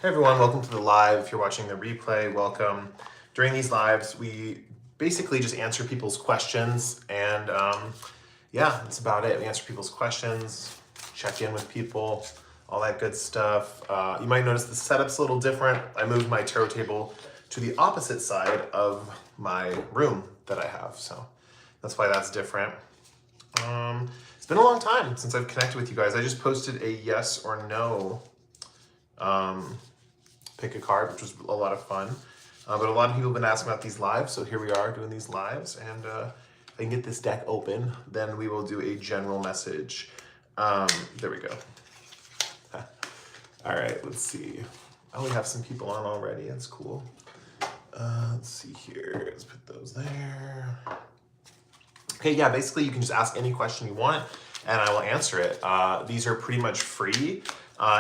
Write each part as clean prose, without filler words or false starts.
Hey everyone, welcome to the live. If you're watching the replay, welcome. During these lives, we basically just answer people's questions, and yeah, that's about it. We answer people's questions, check in with people, all that good stuff. You might notice the setup's a little different. I moved my tarot table to the opposite side of my room that I have, so that's why that's different. It's been a long time since I've connected with you guys. I just posted a yes or no pick a card, which was a lot of fun. But a lot of people have been asking about these lives, so here we are doing these lives. And if I can get this deck open, then we will do a general message. There we go. All right, let's see. Oh, we have some people on already. That's cool. Let's see here. Let's put those there. Okay, yeah, basically you can just ask any question you want and I will answer it. These are pretty much free.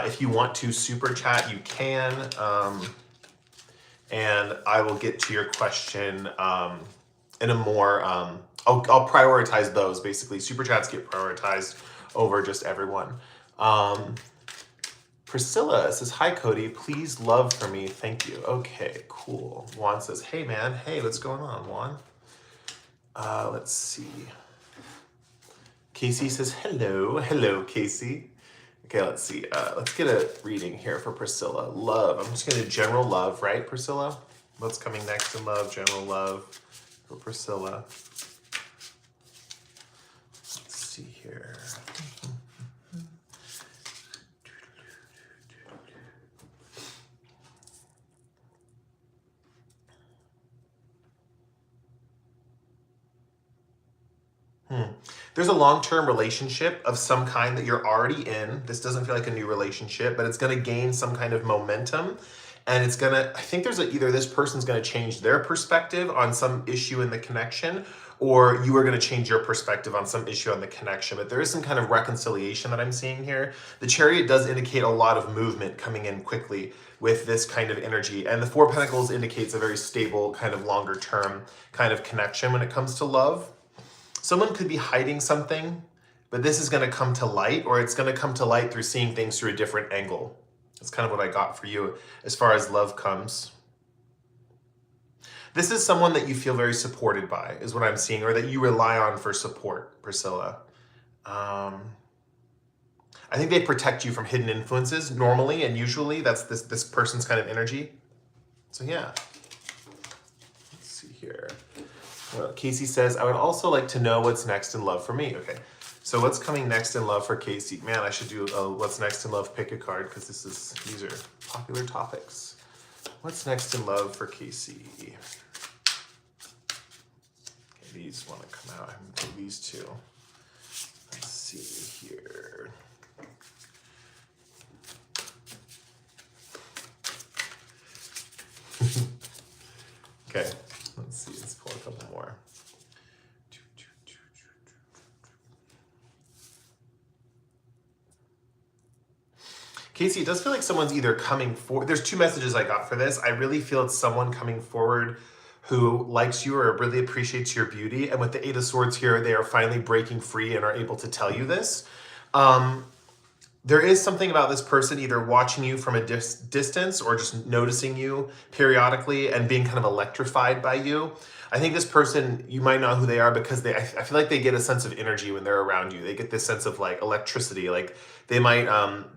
If you want to super chat, you can. And I will get to your question in a more, I'll prioritize those basically. Super chats get prioritized over just everyone. Priscilla says, hi Cody, please love for me, thank you. Okay, cool. Juan says, hey man, hey, what's going on, Juan? Let's see. Casey says, hello Casey. Okay, let's see. Let's get a reading here for Priscilla. Love. I'm just going to do general love, right, Priscilla? What's coming next in love? General love for Priscilla. Let's see here. There's a long-term relationship of some kind that you're already in. This doesn't feel like a new relationship, but it's going to gain some kind of momentum. And it's going to, I think there's either this person's going to change their perspective on some issue in the connection, or you are going to change your perspective on some issue on the connection. But there is some kind of reconciliation that I'm seeing here. The Chariot does indicate a lot of movement coming in quickly with this kind of energy. And the Four of Pentacles indicates a very stable, kind of longer term kind of connection when it comes to love. Someone could be hiding something, but this is going to come to light, or it's going to come to light through seeing things through a different angle. That's kind of what I got for you as far as love comes. This is someone that you feel very supported by, is what I'm seeing, or that you rely on for support, Priscilla. I think they protect you from hidden influences normally, and usually that's this person's kind of energy. So yeah. Let's see here. Casey says, I would also like to know what's next in love for me. Okay, so what's coming next in love for Casey? Man, I should do a what's next in love pick a card, because these are popular topics. What's next in love for Casey? Okay, these want to come out. I'm going to do these two. Let's see here. Okay, let's see. Let's pull a couple more. Casey, it does feel like someone's either coming forward. There's two messages I got for this. I really feel it's someone coming forward who likes you or really appreciates your beauty. And with the Eight of Swords here, they are finally breaking free and are able to tell you this. There is something about this person either watching you from a distance or just noticing you periodically and being kind of electrified by you. I think this person, you might know who they are because I feel like they get a sense of energy when they're around you. They get this sense of like electricity, like they might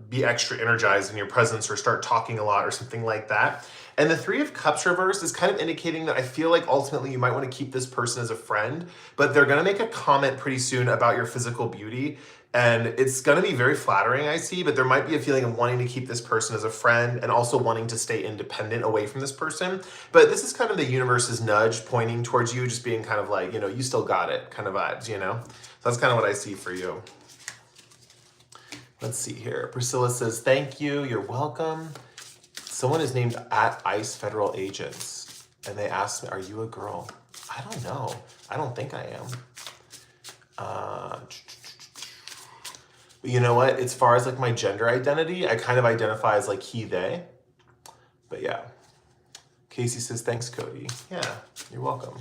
be extra energized in your presence or start talking a lot or something like that. And the Three of Cups reversed is kind of indicating that I feel like ultimately you might want to keep this person as a friend, but they're going to make a comment pretty soon about your physical beauty. And it's going to be very flattering, I see, but there might be a feeling of wanting to keep this person as a friend and also wanting to stay independent away from this person. But this is kind of the universe's nudge pointing towards you, just being kind of like, you know, you still got it kind of vibes, you know? So that's kind of what I see for you. Let's see here. Priscilla says, thank you. You're welcome. Someone is named at ICE Federal Agents, and they asked me, are you a girl? I don't know. I don't think I am. But you know what? As far as like my gender identity, I kind of identify as like he, they. But yeah. Casey says, thanks, Cody. Yeah, you're welcome.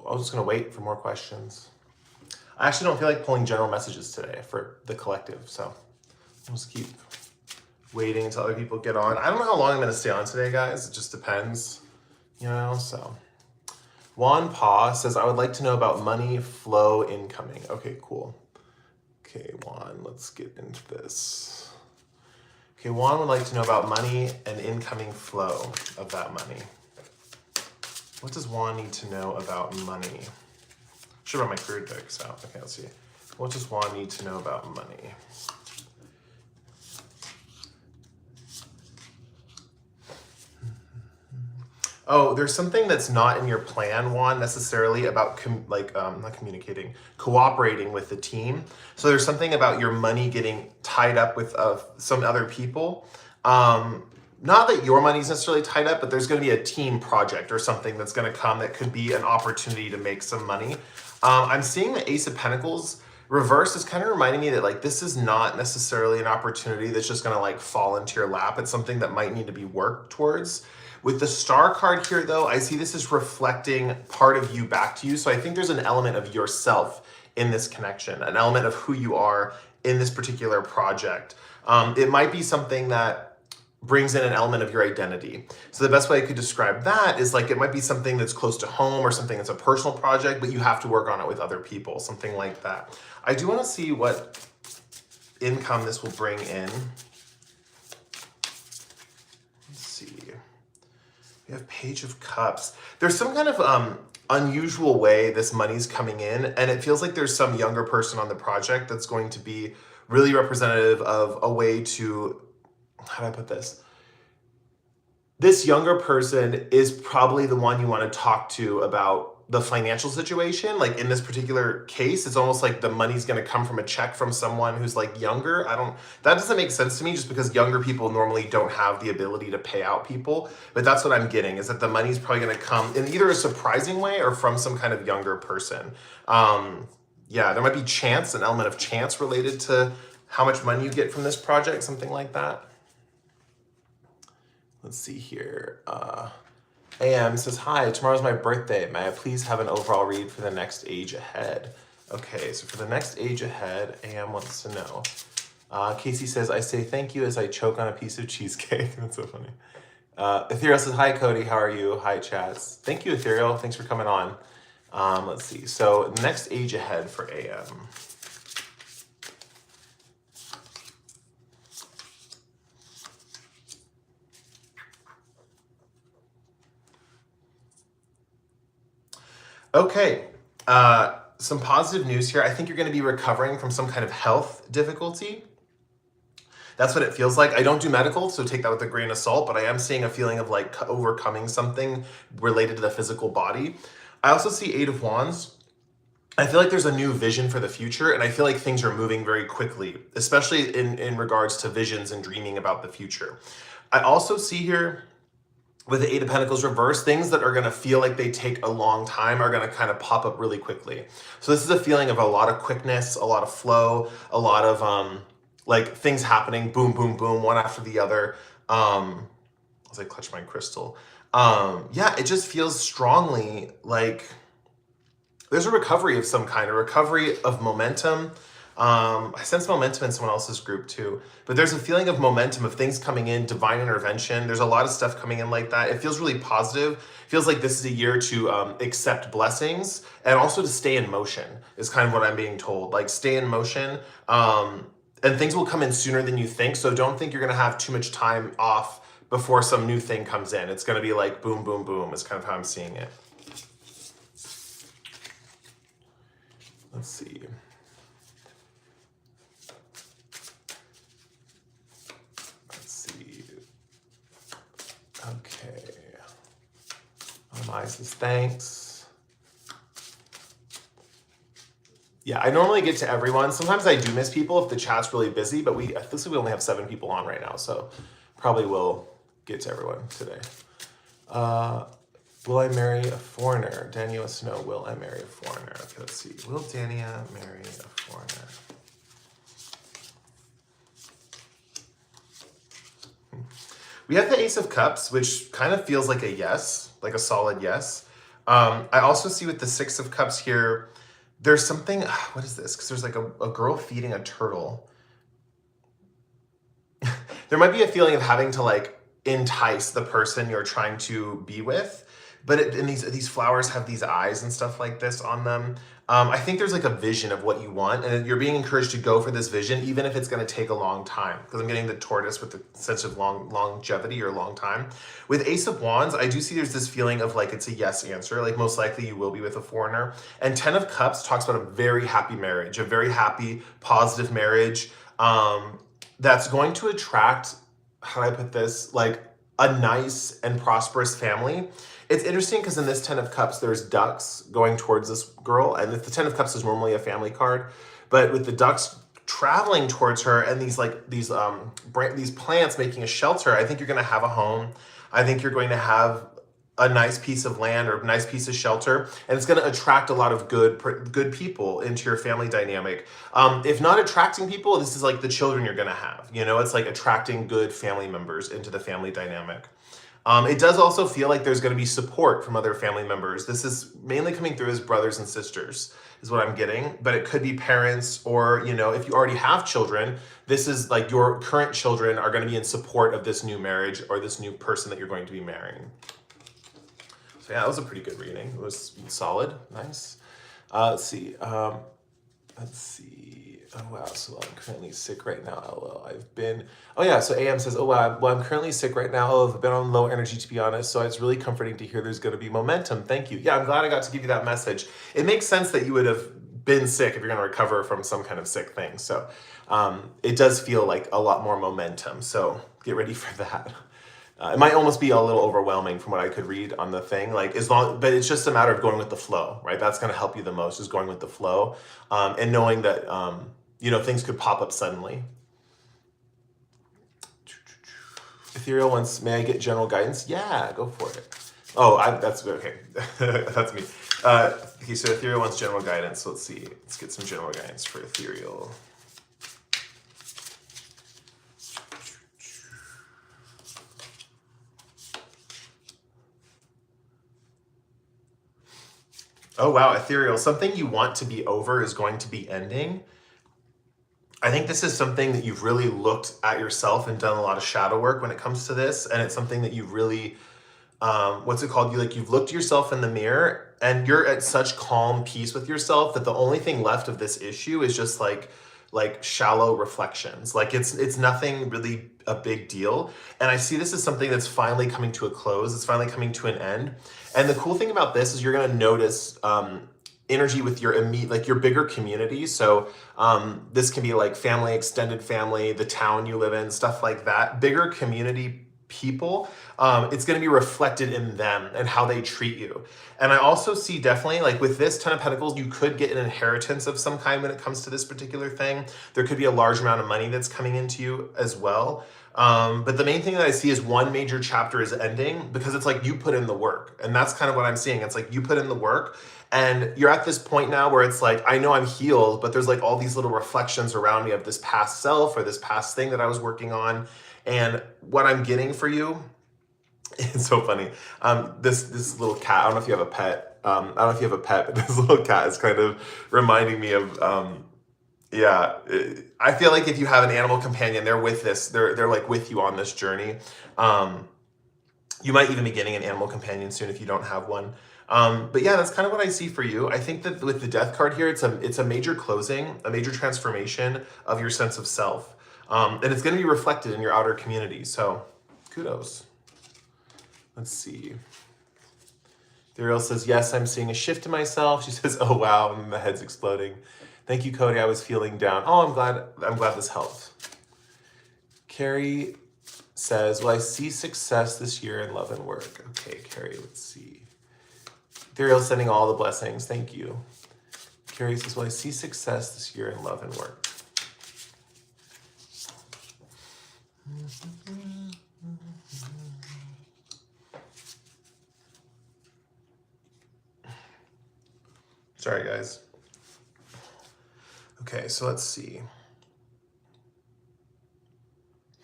I'm just gonna wait for more questions. I actually don't feel like pulling general messages today for the collective, so I'll just keep waiting until other people get on. I don't know how long I'm gonna stay on today, guys. It just depends, you know, so. Juan Pa says, I would like to know about money flow incoming. Okay, cool. Okay, Juan, let's get into this. Okay, Juan would like to know about money and incoming flow of that money. What does Juan need to know about money? Should have brought my career decks out. Okay, let's see. What does Juan need to know about money? Oh, there's something that's not in your plan, Juan, necessarily about not communicating, cooperating with the team. So there's something about your money getting tied up with some other people. Not that your money's necessarily tied up, but there's going to be a team project or something that's going to come that could be an opportunity to make some money. I'm seeing the Ace of Pentacles reverse is kind of reminding me that like this is not necessarily an opportunity that's just going to like fall into your lap. It's something that might need to be worked towards. With the Star card here, though, I see this as reflecting part of you back to you. So I think there's an element of yourself in this connection, an element of who you are in this particular project. It might be something that brings in an element of your identity. So the best way I could describe that is like it might be something that's close to home or something that's a personal project, but you have to work on it with other people, something like that. I do want to see what income this will bring in. Let's see. We have Page of Cups. There's some kind of unusual way this money's coming in, and it feels like there's some younger person on the project that's going to be really representative of a way to, how do I put this? This younger person is probably the one you want to talk to about the financial situation. Like in this particular case, it's almost like the money's going to come from a check from someone who's like younger. That doesn't make sense to me just because younger people normally don't have the ability to pay out people. But that's what I'm getting, is that the money's probably going to come in either a surprising way or from some kind of younger person. Yeah, there might be chance, an element of chance related to how much money you get from this project, something like that. Let's see here. AM says, hi, tomorrow's my birthday. May I please have an overall read for the next age ahead? Okay, so for the next age ahead, AM wants to know. Casey says, I say thank you as I choke on a piece of cheesecake. That's so funny. Ethereal says, hi, Cody. How are you? Hi, Chaz. Thank you, Ethereal. Thanks for coming on. Let's see. So next age ahead for AM. Okay, some positive news here. I think you're going to be recovering from some kind of health difficulty. That's what it feels like. I don't do medical, so take that with a grain of salt, but I am seeing a feeling of like overcoming something related to the physical body. I also see Eight of Wands. I feel like there's a new vision for the future, and I feel like things are moving very quickly, especially in regards to visions and dreaming about the future. I also see here, with the Eight of Pentacles reverse, things that are going to feel like they take a long time are going to kind of pop up really quickly. So this is a feeling of a lot of quickness, a lot of flow, a lot of like things happening, boom, boom, boom, one after the other. As I clutch my crystal. Yeah, it just feels strongly like there's a recovery of some kind, a recovery of momentum. I sense momentum in someone else's group too, but there's a feeling of momentum, of things coming in, divine intervention. There's a lot of stuff coming in like that. It feels really positive. It feels like this is a year to accept blessings and also to stay in motion is kind of what I'm being told. Like stay in motion, and things will come in sooner than you think. So don't think you're going to have too much time off before some new thing comes in. It's going to be like boom, boom, boom is kind of how I'm seeing it. Let's see. Okay. Mai says thanks. Yeah, I normally get to everyone. Sometimes I do miss people if the chat's really busy, but we only have 7 people on right now, so probably will get to everyone today. Will I marry a foreigner? Dania wants to know, will I marry a foreigner? Okay, let's see. Will Dania marry a foreigner? We have the Ace of Cups, which kind of feels like a yes, like a solid yes. I also see with the Six of Cups here, there's something, what is this? Because there's like a girl feeding a turtle. There might be a feeling of having to like entice the person you're trying to be with, but and these flowers have these eyes and stuff like this on them. I think there's like a vision of what you want, and you're being encouraged to go for this vision, even if it's going to take a long time. Because I'm getting the tortoise with the sense of longevity or long time. With Ace of Wands, I do see there's this feeling of like it's a yes answer. Like most likely you will be with a foreigner. And Ten of Cups talks about a very happy marriage, a very happy, positive marriage. That's going to attract, how do I put this, like a nice and prosperous family. It's interesting because in this Ten of Cups, there's ducks going towards this girl, and the Ten of Cups is normally a family card, but with the ducks traveling towards her and these plants making a shelter, I think you're going to have a home. I think you're going to have a nice piece of land or a nice piece of shelter, and it's going to attract a lot of good people into your family dynamic. If not attracting people, this is like the children you're going to have. You know, it's like attracting good family members into the family dynamic. It does also feel like there's going to be support from other family members. This is mainly coming through as brothers and sisters is what I'm getting, but it could be parents, or, you know, if you already have children, this is like your current children are going to be in support of this new marriage or this new person that you're going to be marrying. So yeah, that was a pretty good reading. It was solid, nice. Let's see. Oh wow, so I'm currently sick right now. LOL. Oh yeah, so AM says, oh wow, well, I'm currently sick right now. I've been on low energy, to be honest. So it's really comforting to hear there's going to be momentum. Thank you. Yeah, I'm glad I got to give you that message. It makes sense that you would have been sick if you're going to recover from some kind of sick thing. So it does feel like a lot more momentum. So get ready for that. It might almost be a little overwhelming from what I could read on the thing, but it's just a matter of going with the flow, right? That's going to help you the most, is going with the flow, and knowing that, you know, things could pop up suddenly. Ethereal wants, may I get general guidance? Yeah, go for it. Oh, that's okay. That's me. Okay, so Ethereal wants general guidance. So let's see. Let's get some general guidance for Ethereal. Oh, wow, Ethereal. Something you want to be over is going to be ending. I think this is something that you've really looked at yourself and done a lot of shadow work when it comes to this. And it's something that you've really, what's it called? You've looked yourself in the mirror and you're at such calm peace with yourself that the only thing left of this issue is just like shallow reflections. Like it's nothing really a big deal. And I see this as something that's finally coming to a close. It's finally coming to an end. And the cool thing about this is you're going to notice energy with your your bigger community. So this can be like family, extended family, the town you live in, stuff like that. Bigger community people, it's going to be reflected in them and how they treat you. And I also see definitely, like with this Ten of Pentacles, you could get an inheritance of some kind when it comes to this particular thing. There could be a large amount of money that's coming into you as well. But the main thing that I see is one major chapter is ending because it's like you put in the work. And that's kind of what I'm seeing. It's like you put in the work and you're at this point now where it's like, I know I'm healed, but there's like all these little reflections around me of this past self or this past thing that I was working on. And what I'm getting for you, it's so funny. This little cat, I don't know if you have a pet. I don't know if you have a pet, but this little cat is kind of reminding me of, I feel like if you have an animal companion, they're with this, they're like with you on this journey. You might even be getting an animal companion soon if you don't have one. But yeah, that's kind of what I see for you. I think that with the Death card here, it's a major closing, a major transformation of your sense of self. And it's going to be reflected in your outer community. So kudos. Let's see. Dariel says, yes, I'm seeing a shift in myself. She says, oh, wow. And the head's exploding. Thank you, Cody. I was feeling down. Oh, I'm glad this helped. Carrie says, well, I see success this year in love and work. Okay, Carrie, let's see. Dariel's sending all the blessings. Thank you. Carrie says, well, I see success this year in love and work. Sorry, guys. Okay, so let's see.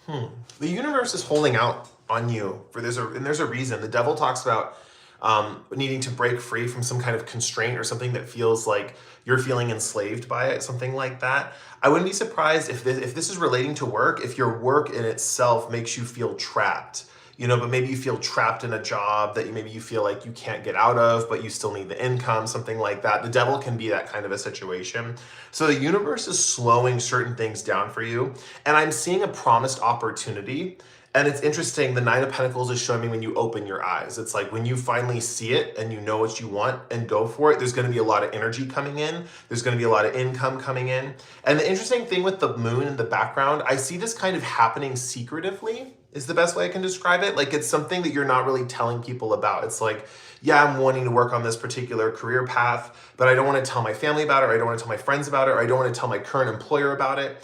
The universe is holding out on you and there's a reason. The devil talks about needing to break free from some kind of constraint or something that feels like you're feeling enslaved by it, something like that. I wouldn't be surprised if this is relating to work, if your work in itself makes you feel trapped. But maybe you feel trapped in a job that maybe you feel like you can't get out of, but you still need the income, something like that. The devil can be that kind of a situation. So the universe is slowing certain things down for you. And I'm seeing a promised opportunity. And it's interesting, the Nine of Pentacles is showing me when you open your eyes. It's like when you finally see it and you know what you want and go for it, there's going to be a lot of energy coming in. There's going to be a lot of income coming in. And the interesting thing with the moon in the background, I see this kind of happening secretively, is the best way I can describe it. Like it's something that you're not really telling people about. It's like, yeah, I'm wanting to work on this particular career path, but I don't want to tell my family about it, or I don't want to tell my friends about it, or I don't want to tell my current employer about it.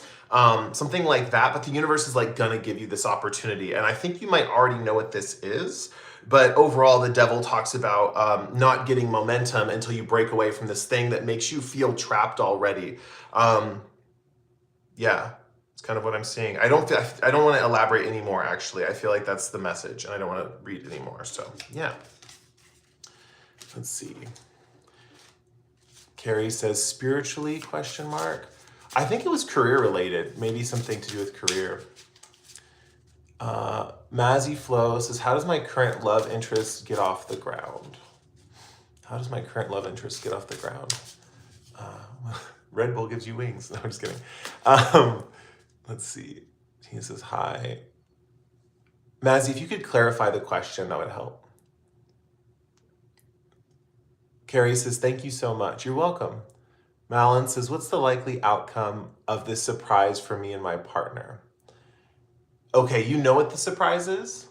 Something like that, but the universe is like gonna give you this opportunity. And I think you might already know what this is, but overall the devil talks about not getting momentum until you break away from this thing that makes you feel trapped already. Yeah, it's kind of what I'm seeing. I don't want to elaborate anymore, actually. I feel like that's the message and I don't want to read anymore. So yeah, let's see. Carrie says spiritually, question mark. I think it was career related, maybe something to do with career. Mazzy Flo says, how does my current love interest get off the ground? How does my current love interest get off the ground? Red Bull gives you wings. No, I'm just kidding. Let's see. He says, hi. Mazzy, if you could clarify the question, that would help. Carrie says, thank you so much. You're welcome. Malin says, what's the likely outcome of this surprise for me and my partner? Okay, you know what the surprise is?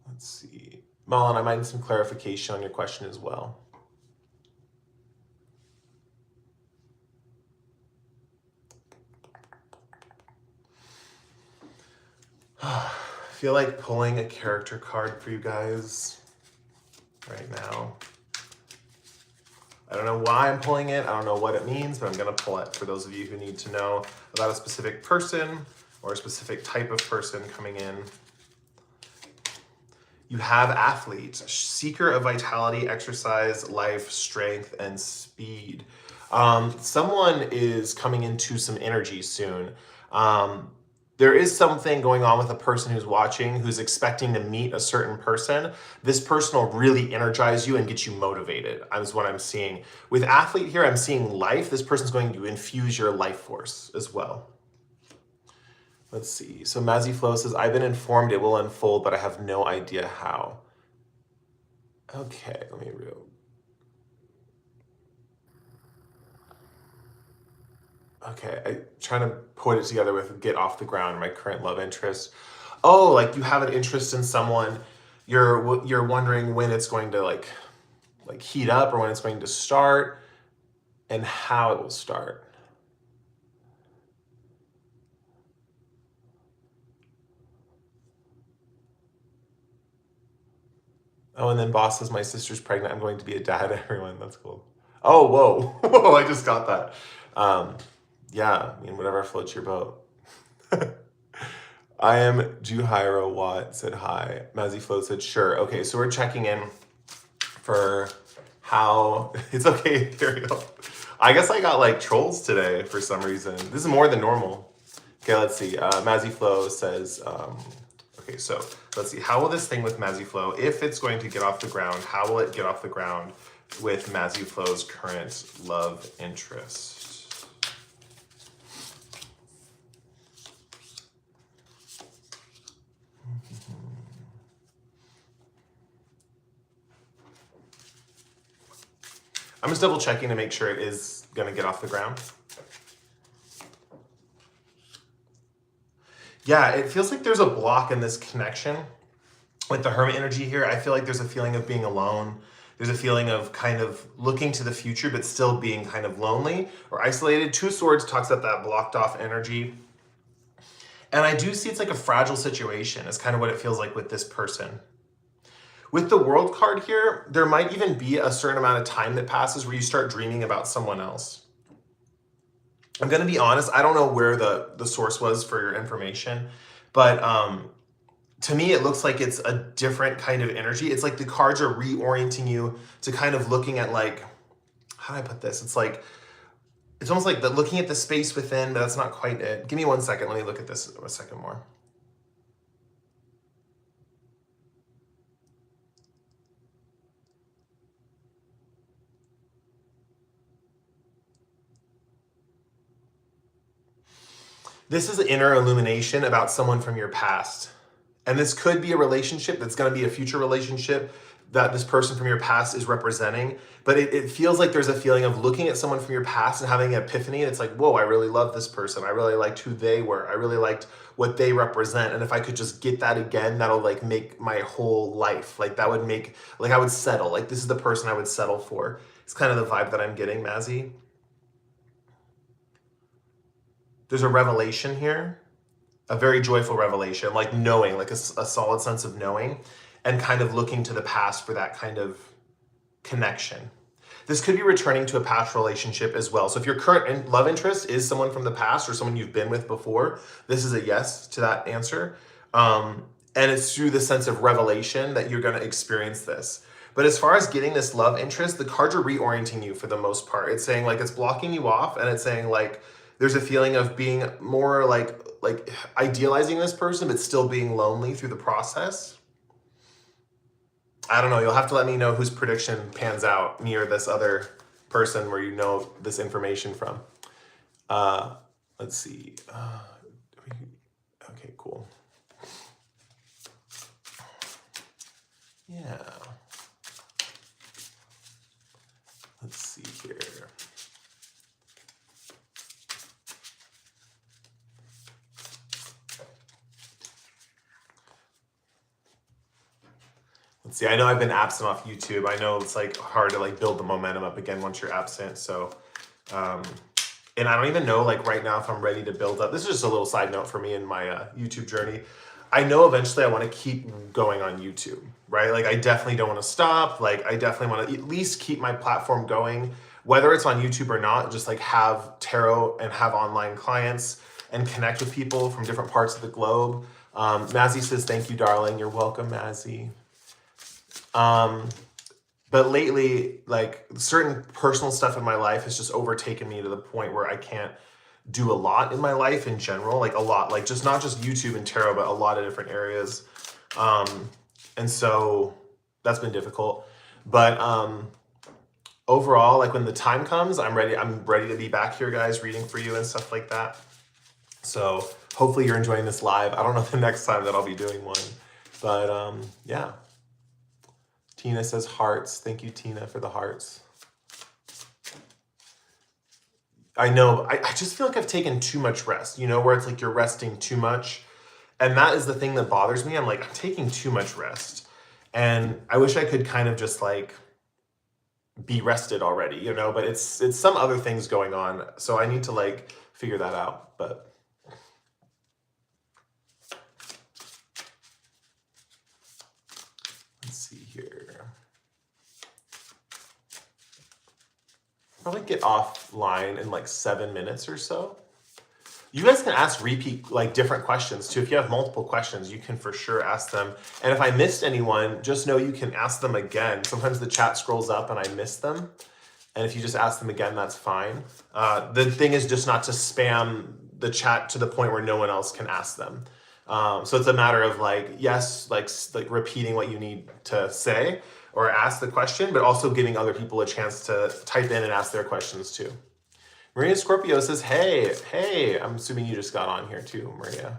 Let's see. Malin, I might need some clarification on your question as well. I feel like pulling a character card for you guys right now. I don't know why I'm pulling it. I don't know what it means, but I'm going to pull it for those of you who need to know about a specific person or a specific type of person coming in. You have athlete, seeker of vitality, exercise, life, strength, and speed. Someone is coming into some energy soon. There is something going on with a person who's watching, who's expecting to meet a certain person. This person will really energize you and get you motivated, is what I'm seeing. With athlete here, I'm seeing life. This person's going to infuse your life force as well. Let's see. So Mazzy Flo says, I've been informed it will unfold, but I have no idea how. Okay, let me read. Okay, I'm trying to put it together with get off the ground, my current love interest. Oh, like you have an interest in someone, you're wondering when it's going to like heat up or when it's going to start and how it will start. Oh, and then boss says, my sister's pregnant. I'm going to be a dad, everyone. That's cool. Oh, whoa. Whoa, I just got that. Yeah, I mean, whatever floats your boat. I am Juhairo Watt said hi. Mazzy Flo said, sure. Okay, so we're checking in for how, it's okay, there you go. I guess I got like trolls today for some reason. This is more than normal. Okay, let's see. Mazzy Flo says, okay, so let's see. How will this thing with Mazzy Flo, if it's going to get off the ground, how will it get off the ground with Mazzy Flo's current love interest? I'm just double checking to make sure it is going to get off the ground. Yeah, it feels like there's a block in this connection with the Hermit energy here. I feel like there's a feeling of being alone. There's a feeling of kind of looking to the future, but still being kind of lonely or isolated. Two Swords talks about that blocked off energy. And I do see it's like a fragile situation. It's kind of what it feels like with this person. With the World card here, there might even be a certain amount of time that passes where you start dreaming about someone else. I'm going to be honest, I don't know where the source was for your information, but to me, it looks like it's a different kind of energy. It's like the cards are reorienting you to kind of looking at like, how do I put this? It's almost like looking at the space within, but that's not quite it. Give me 1 second. Let me look at this a second more. This is an inner illumination about someone from your past. And this could be a relationship that's going to be a future relationship that this person from your past is representing. But it feels like there's a feeling of looking at someone from your past and having an epiphany. And it's like, whoa, I really love this person. I really liked who they were. I really liked what they represent. And if I could just get that again, that'll like make my whole life. Like that would make, like I would settle. Like this is the person I would settle for. It's kind of the vibe that I'm getting, Mazzy. There's a revelation here, a very joyful revelation, like knowing, like a solid sense of knowing, and kind of looking to the past for that kind of connection. This could be returning to a past relationship as well. So if your current love interest is someone from the past or someone you've been with before, this is a yes to that answer. And it's through the sense of revelation that you're going to experience this. But as far as getting this love interest, the cards are reorienting you for the most part. It's saying like it's blocking you off, and it's saying like there's a feeling of being more like idealizing this person, but still being lonely through the process. I don't know. You'll have to let me know whose prediction pans out, me or this other person where you know this information from. Let's see. Okay, cool. Yeah. Let's see here. Let's see. I know I've been absent off YouTube. I know it's like hard to like build the momentum up again once you're absent. So, and I don't even know like right now if I'm ready to build up. This is just a little side note for me in my YouTube journey. I know eventually I want to keep going on YouTube, right? Like I definitely don't want to stop. Like I definitely want to at least keep my platform going, whether it's on YouTube or not, just like have tarot and have online clients and connect with people from different parts of the globe. Mazzy says, thank you, darling. You're welcome, Mazzy. But lately, like certain personal stuff in my life has just overtaken me to the point where I can't do a lot in my life in general, like a lot, like just not just YouTube and tarot, but a lot of different areas. And so that's been difficult, but, overall, like when the time comes, I'm ready to be back here, guys, reading for you and stuff like that. So hopefully you're enjoying this live. I don't know the next time that I'll be doing one, but, yeah. Tina says hearts. Thank you, Tina, for the hearts. I know, I just feel like I've taken too much rest, you know, where it's like you're resting too much. And that is the thing that bothers me. I'm like, I'm taking too much rest. And I wish I could kind of just like be rested already, you know, but it's some other things going on. So I need to like figure that out. But let's see here. Probably get offline in like 7 minutes or so. You guys can ask repeat, like different questions too. If you have multiple questions, you can for sure ask them. And if I missed anyone, just know you can ask them again. Sometimes the chat scrolls up and I miss them. And if you just ask them again, that's fine. The thing is just not to spam the chat to the point where no one else can ask them. So it's a matter of like, yes, like repeating what you need to say or ask the question, but also giving other people a chance to type in and ask their questions too. Maria Scorpio says, hey, I'm assuming you just got on here too, Maria.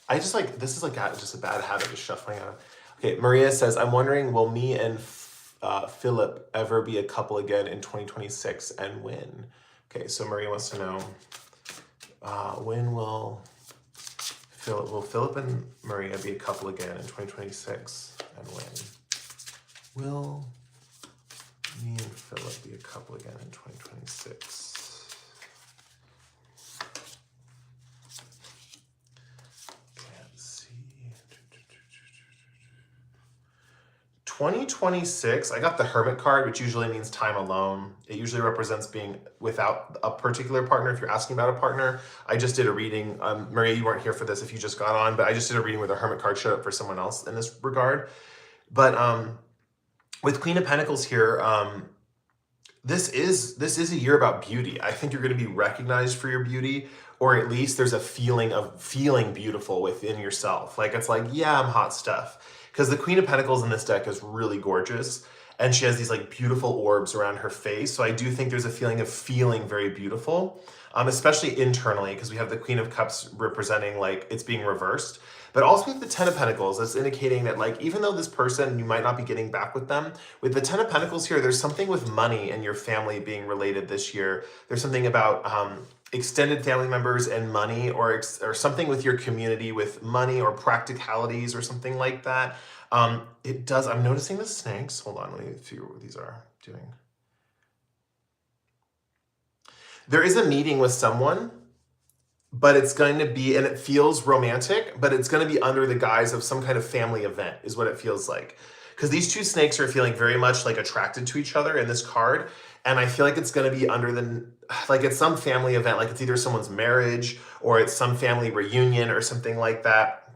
I just like, this is like just a bad habit of shuffling out. Okay, Maria says, I'm wondering, will me and Philip ever be a couple again in 2026 and when? Okay, so Maria wants to know, when will Philip and Maria be a couple again in 2026 and when? Will me and Philip be a couple again in 2026? Can't see. 2026, I got the Hermit card, which usually means time alone. It usually represents being without a particular partner. If you're asking about a partner, I just did a reading. Maria, you weren't here for this if you just got on, but I just did a reading where the Hermit card showed up for someone else in this regard. But with Queen of Pentacles here, this is a year about beauty. I think you're going to be recognized for your beauty, or at least there's a feeling of feeling beautiful within yourself. Like it's like, yeah, I'm hot stuff. Because the Queen of Pentacles in this deck is really gorgeous, and she has these like beautiful orbs around her face. So I do think there's a feeling of feeling very beautiful, especially internally, because we have the Queen of Cups representing like it's being reversed. But also with the Ten of Pentacles, it's indicating that like, even though this person, you might not be getting back with them, with the Ten of Pentacles here, there's something with money and your family being related this year. There's something about extended family members and money, or something with your community with money or practicalities or something like that. It does, I'm noticing the snakes. Hold on, let me figure what these are doing. There is a meeting with someone, but it's going to be, and it feels romantic, but it's going to be under the guise of some kind of family event is what it feels like. Because these two snakes are feeling very much like attracted to each other in this card. And I feel like it's going to be under like it's some family event, like it's either someone's marriage or it's some family reunion or something like that.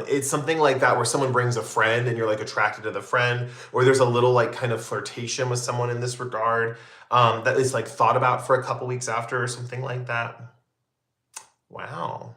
It's something like that where someone brings a friend and you're like attracted to the friend, or there's a little like kind of flirtation with someone in this regard that is like thought about for a couple weeks after or something like that. Wow.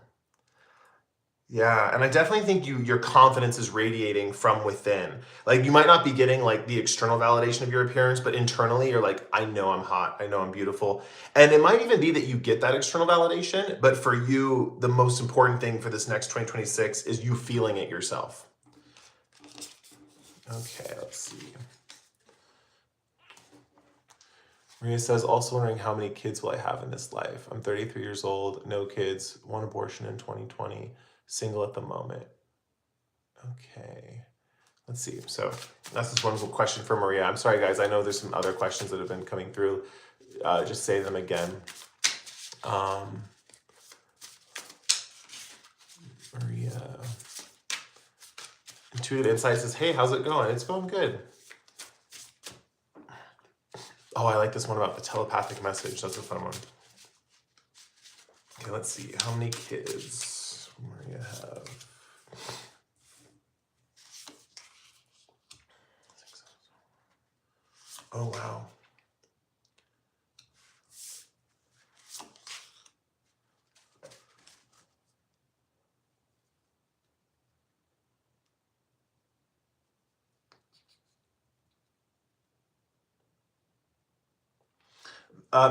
Yeah, and I definitely think your confidence is radiating from within. Like you might not be getting like the external validation of your appearance, but internally you're like, I know I'm hot, I know I'm beautiful. And it might even be that you get that external validation, but for you, the most important thing for this next 2026 is you feeling it yourself. Okay, let's see. Maria says, also wondering how many kids will I have in this life? I'm 33 years old, no kids, one abortion in 2020, single at the moment. Okay, let's see. So that's this one question for Maria. I'm sorry, guys. I know there's some other questions that have been coming through. Just say them again. Maria. Intuitive Insight says, hey, how's it going? It's going good. Oh, I like this one about the telepathic message. That's a fun one. Okay, let's see. How many kids Maria have? Oh, wow.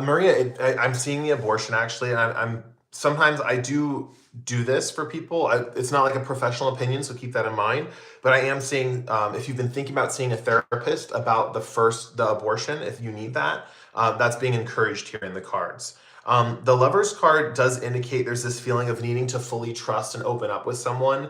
Maria, I'm seeing the abortion actually, and I'm sometimes I do this for people. It's not like a professional opinion, so keep that in mind. But I am seeing, if you've been thinking about seeing a therapist about the abortion, if you need that, that's being encouraged here in the cards. The Lover's card does indicate there's this feeling of needing to fully trust and open up with someone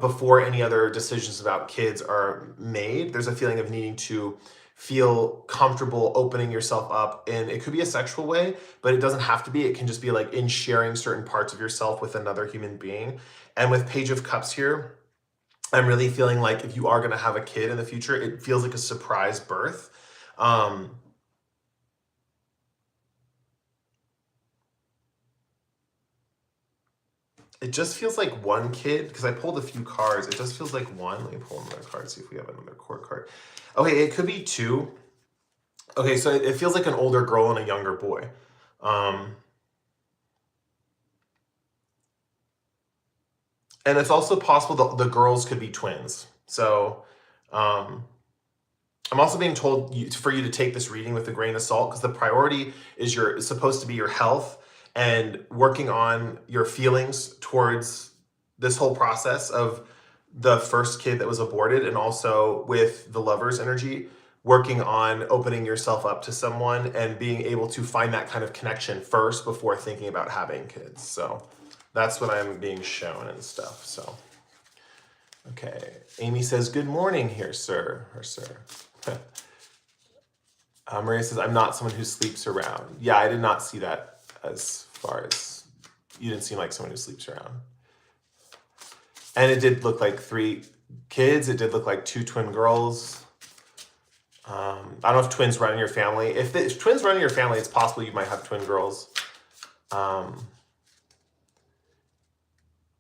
before any other decisions about kids are made. There's a feeling of needing to feel comfortable opening yourself up, and it could be a sexual way, but it doesn't have to be. It can just be like in sharing certain parts of yourself with another human being. And with Page of Cups here, I'm really feeling like if you are going to have a kid in the future, it feels like a surprise birth. It just feels like one kid, because I pulled a few cards. It just feels like one. Let me pull another card, see if we have another court card. Okay, it could be two. Okay, so it feels like an older girl and a younger boy. And it's also possible the girls could be twins. So I'm also being told for you to take this reading with a grain of salt, because the priority is supposed to be your health and working on your feelings towards this whole process of the first kid that was aborted, and also with the Lover's energy, working on opening yourself up to someone and being able to find that kind of connection first before thinking about having kids. So that's what I'm being shown and stuff. So, okay. Amy says, good morning here, sir, or sir. Maria says, I'm not someone who sleeps around. Yeah, I did not see that as far as, you didn't seem like someone who sleeps around. And it did look like kids. It did look like 2 twin girls. I don't know if twins run in your family. If twins run in your family, it's possible you might have twin girls.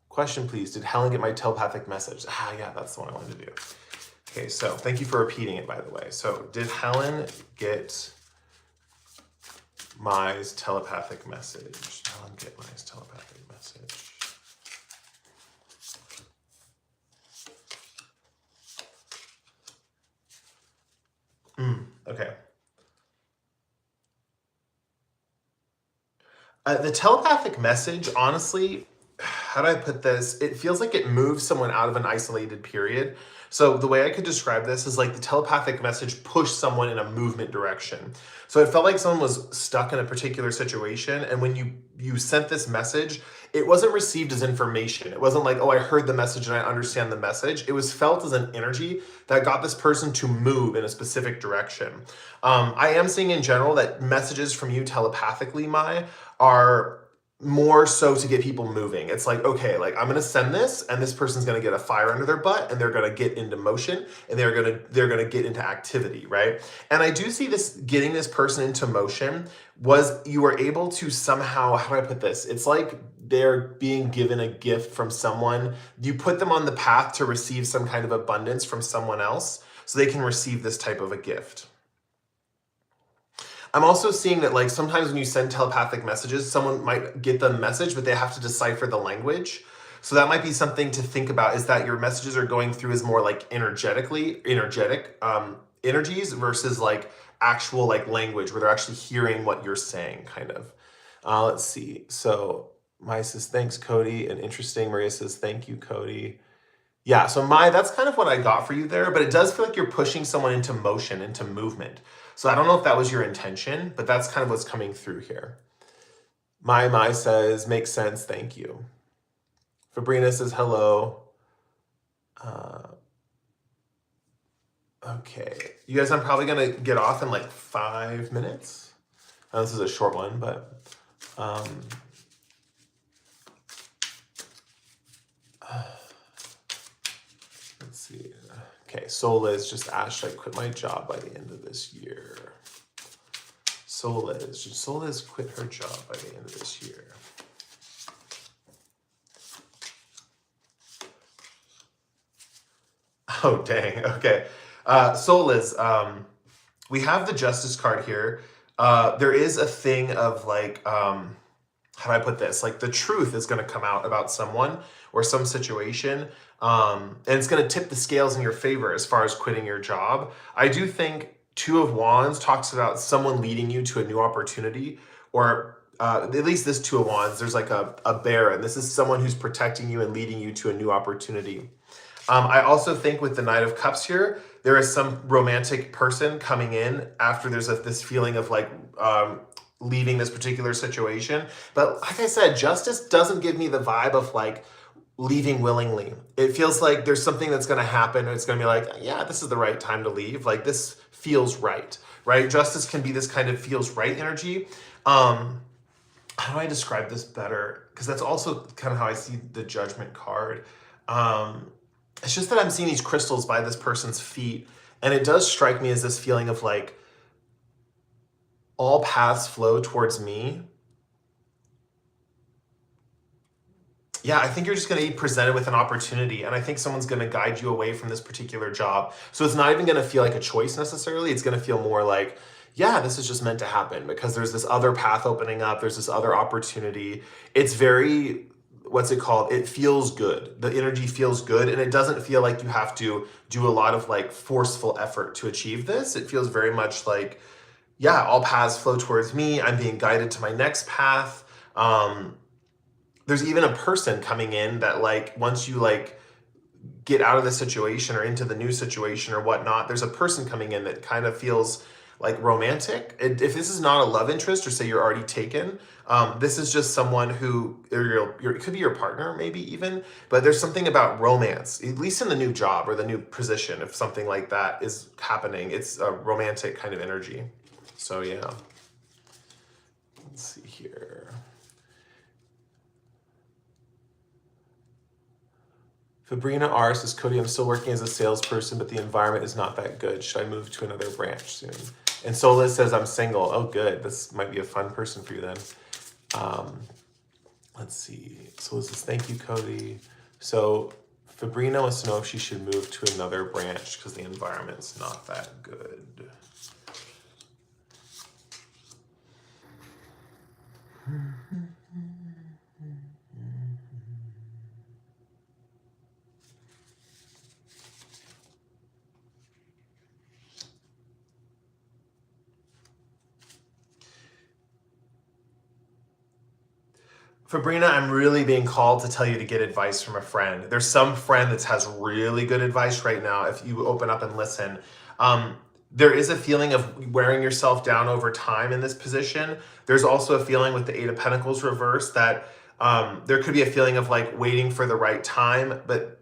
Question, please. Did Helen get my telepathic message? Yeah, that's the one I wanted to do. Okay, so thank you for repeating it, by the way. So did Helen get my telepathic message? Helen get my telepathic message. Okay. The telepathic message, honestly, how do I put this? It feels like it moves someone out of an isolated period. So the way I could describe this is like the telepathic message pushed someone in a movement direction. So it felt like someone was stuck in a particular situation, and when you sent this message, it wasn't received as information. It wasn't like, oh, I heard the message and I understand the message. It was felt as an energy that got this person to move in a specific direction. I am seeing in general that messages from you telepathically, Mai, are more so to get people moving. It's like, okay, like I'm gonna send this, and this person's gonna get a fire under their butt, and they're gonna get into motion, and they're gonna get into activity, right? And I do see this getting this person into motion was you were able to somehow, how do I put this? It's like they're being given a gift from someone. You put them on the path to receive some kind of abundance from someone else, so they can receive this type of a gift. I'm also seeing that like sometimes when you send telepathic messages, someone might get the message, but they have to decipher the language. So that might be something to think about, is that your messages are going through as more like energetic energies versus like actual like language where they're actually hearing what you're saying, kind of. Let's see. So Maya says, thanks, Cody. And interesting. Maria says, thank you, Cody. Yeah, so that's kind of what I got for you there, but it does feel like you're pushing someone into motion, into movement. So I don't know if that was your intention, but that's kind of what's coming through here. My says, makes sense, thank you. Fabrina says, hello. Okay, you guys, I'm probably gonna get off in like 5 minutes. This is a short one, but let's see. Okay, Soul Liz just asked, should I quit my job by the end of this year? Soul Liz quit her job by the end of this year? Oh, dang, okay. Soul Liz, we have the Justice card here. There is a thing of like, how do I put this? Like the truth is going to come out about someone or some situation, and it's going to tip the scales in your favor as far as quitting your job. I do think Two of Wands talks about someone leading you to a new opportunity, or at least this Two of Wands, there's like a bear, and this is someone who's protecting you and leading you to a new opportunity. I also think with the Knight of Cups here, there is some romantic person coming in after there's this feeling of like leaving this particular situation. But like I said, Justice doesn't give me the vibe of like leaving willingly. It feels like there's something that's going to happen. It's going to be like, yeah, this is the right time to leave. Like this feels right, right? Justice can be this kind of feels right energy. How do I describe this better? Because that's also kind of how I see the Judgment card. It's just that I'm seeing these crystals by this person's feet, and it does strike me as this feeling of like all paths flow towards me. Yeah, I think you're just going to be presented with an opportunity, and I think someone's going to guide you away from this particular job. So it's not even going to feel like a choice necessarily. It's going to feel more like, yeah, this is just meant to happen because there's this other path opening up. There's this other opportunity. It's very, what's it called? It feels good. The energy feels good, and it doesn't feel like you have to do a lot of like forceful effort to achieve this. It feels very much like, yeah, all paths flow towards me. I'm being guided to my next path. There's even a person coming in that like, once you like get out of the situation or into the new situation or whatnot, there's a person coming in that kind of feels like romantic. If this is not a love interest, or say you're already taken, this is just someone who, it could be your partner maybe even, but there's something about romance, at least in the new job or the new position. If something like that is happening, it's a romantic kind of energy. So yeah, let's see here. Fabrina R says, Cody, I'm still working as a salesperson, but the environment is not that good. Should I move to another branch soon? And Sola says, I'm single. Oh, good. This might be a fun person for you then. Let's see. Sola says, thank you, Cody. So Fabrina wants to know if she should move to another branch because the environment's not that good. Fabrina, I'm really being called to tell you to get advice from a friend. There's some friend that has really good advice right now if you open up and listen. There is a feeling of wearing yourself down over time in this position. There's also a feeling with the Eight of Pentacles reversed that there could be a feeling of like waiting for the right time, but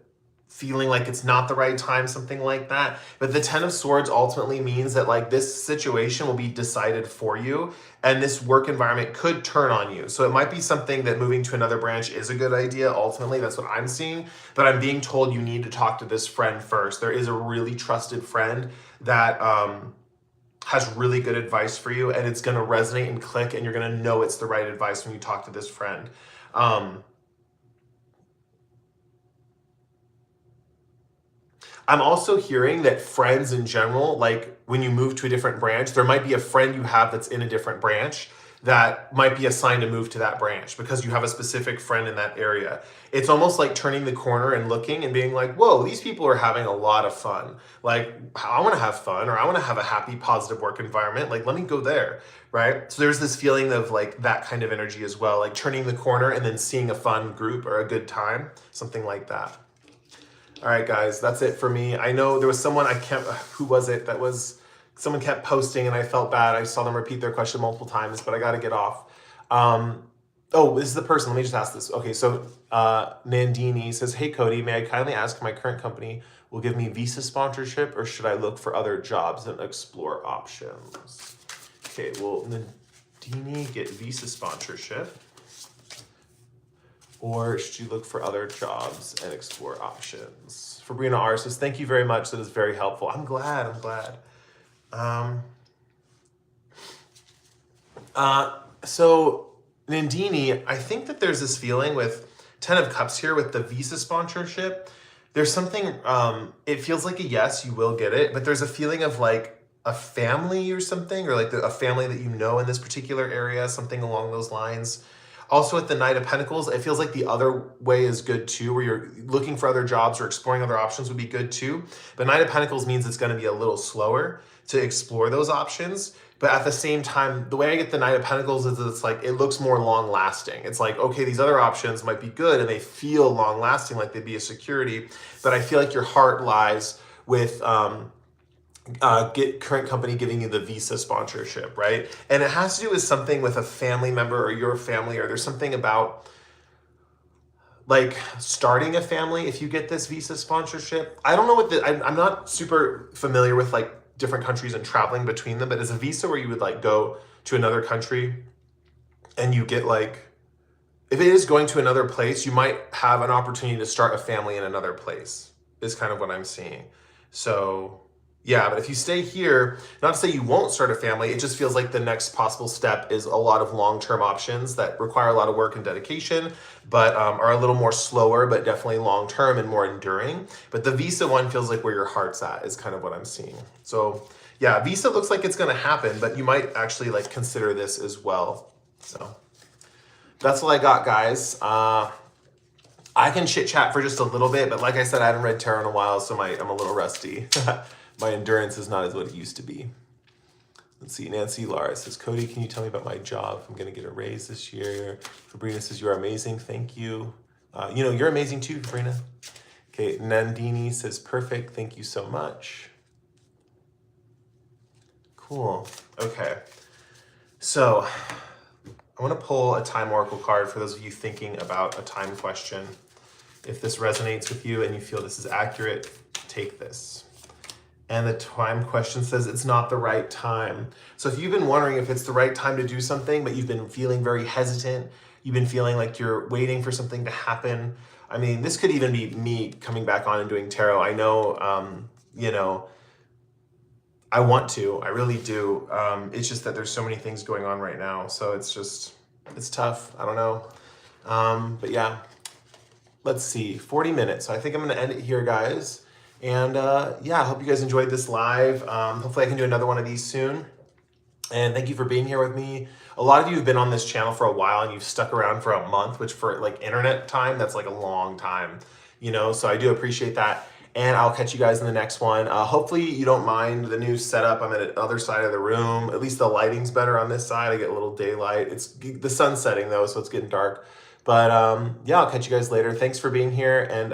feeling like it's not the right time, something like that. But the Ten of Swords ultimately means that like this situation will be decided for you and this work environment could turn on you. So it might be something that moving to another branch is a good idea. Ultimately, that's what I'm seeing. But I'm being told you need to talk to this friend first. There is a really trusted friend that has really good advice for you, and it's going to resonate and click, and you're going to know it's the right advice when you talk to this friend. I'm also hearing that friends in general, like when you move to a different branch, there might be a friend you have that's in a different branch that might be a sign to move to that branch because you have a specific friend in that area. It's almost like turning the corner and looking and being like, whoa, these people are having a lot of fun. Like, I want to have fun, or I want to have a happy, positive work environment. Like, let me go there, right? So there's this feeling of like that kind of energy as well, like turning the corner and then seeing a fun group or a good time, something like that. All right, guys, that's it for me. I know there was someone, who was it? Someone kept posting and I felt bad. I saw them repeat their question multiple times, but I got to get off. Oh, this is the person. Let me just ask this. Okay, so Nandini says, hey, Cody, may I kindly ask if my current company will give me visa sponsorship or should I look for other jobs and explore options? Okay, well, Nandini, get visa sponsorship. Or should you look for other jobs and explore options? Fabrina R says, thank you very much. That is very helpful. I'm glad. So Nandini, I think that there's this feeling with Ten of Cups here with the visa sponsorship. There's something, it feels like a yes, you will get it, but there's a feeling of like a family or something, or like a family that you know in this particular area, something along those lines. Also with the Knight of Pentacles, it feels like the other way is good too, where you're looking for other jobs or exploring other options would be good too. But Knight of Pentacles means it's going to be a little slower to explore those options. But at the same time, the way I get the Knight of Pentacles is it's like, it looks more long lasting. It's like, okay, these other options might be good and they feel long lasting, like they'd be a security. But I feel like your heart lies with, current company giving you the visa sponsorship, right? And it has to do with something with a family member or your family, or there's something about like starting a family if you get this visa sponsorship. I don't know what I'm not super familiar with like different countries and traveling between them, but is a visa where you would like go to another country and you get like, if it is going to another place, you might have an opportunity to start a family in another place is kind of what I'm seeing. So yeah, but if you stay here, not to say you won't start a family, it just feels like the next possible step is a lot of long-term options that require a lot of work and dedication, but are a little more slower, but definitely long-term and more enduring. But the visa one feels like where your heart's at is kind of what I'm seeing. So yeah, visa looks like it's going to happen, but you might actually like consider this as well. So that's all I got, guys. I can chit chat for just a little bit, but like I said, I haven't read tarot in a while, so I'm a little rusty. My endurance is not as what it used to be. Let's see, Nancy Lara says, Cody, can you tell me about my job? I'm going to get a raise this year. Fabrina says, you're amazing. Thank you. You're amazing too, Fabrina. Okay, Nandini says, perfect. Thank you so much. Cool. Okay. So I want to pull a time oracle card for those of you thinking about a time question. If this resonates with you and you feel this is accurate, take this. And the time question says it's not the right time. So if you've been wondering if it's the right time to do something, but you've been feeling very hesitant, you've been feeling like you're waiting for something to happen, I mean, this could even be me coming back on and doing tarot. I know, you know, I want to, I really do. It's just that there's so many things going on right now. So it's tough. I don't know. But yeah, let's see, 40 minutes. So I think I'm going to end it here, guys. And yeah, I hope you guys enjoyed this live. Hopefully I can do another one of these soon. And thank you for being here with me. A lot of you have been on this channel for a while and you've stuck around for a month, which for like internet time, that's like a long time, you know? So I do appreciate that. And I'll catch you guys in the next one. Hopefully you don't mind the new setup. I'm at the other side of the room. At least the lighting's better on this side. I get a little daylight. It's the sun's setting though, so it's getting dark. But yeah, I'll catch you guys later. Thanks for being here. And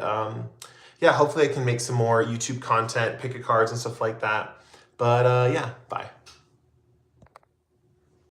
yeah, hopefully I can make some more YouTube content, pick a cards and stuff like that. But yeah, bye.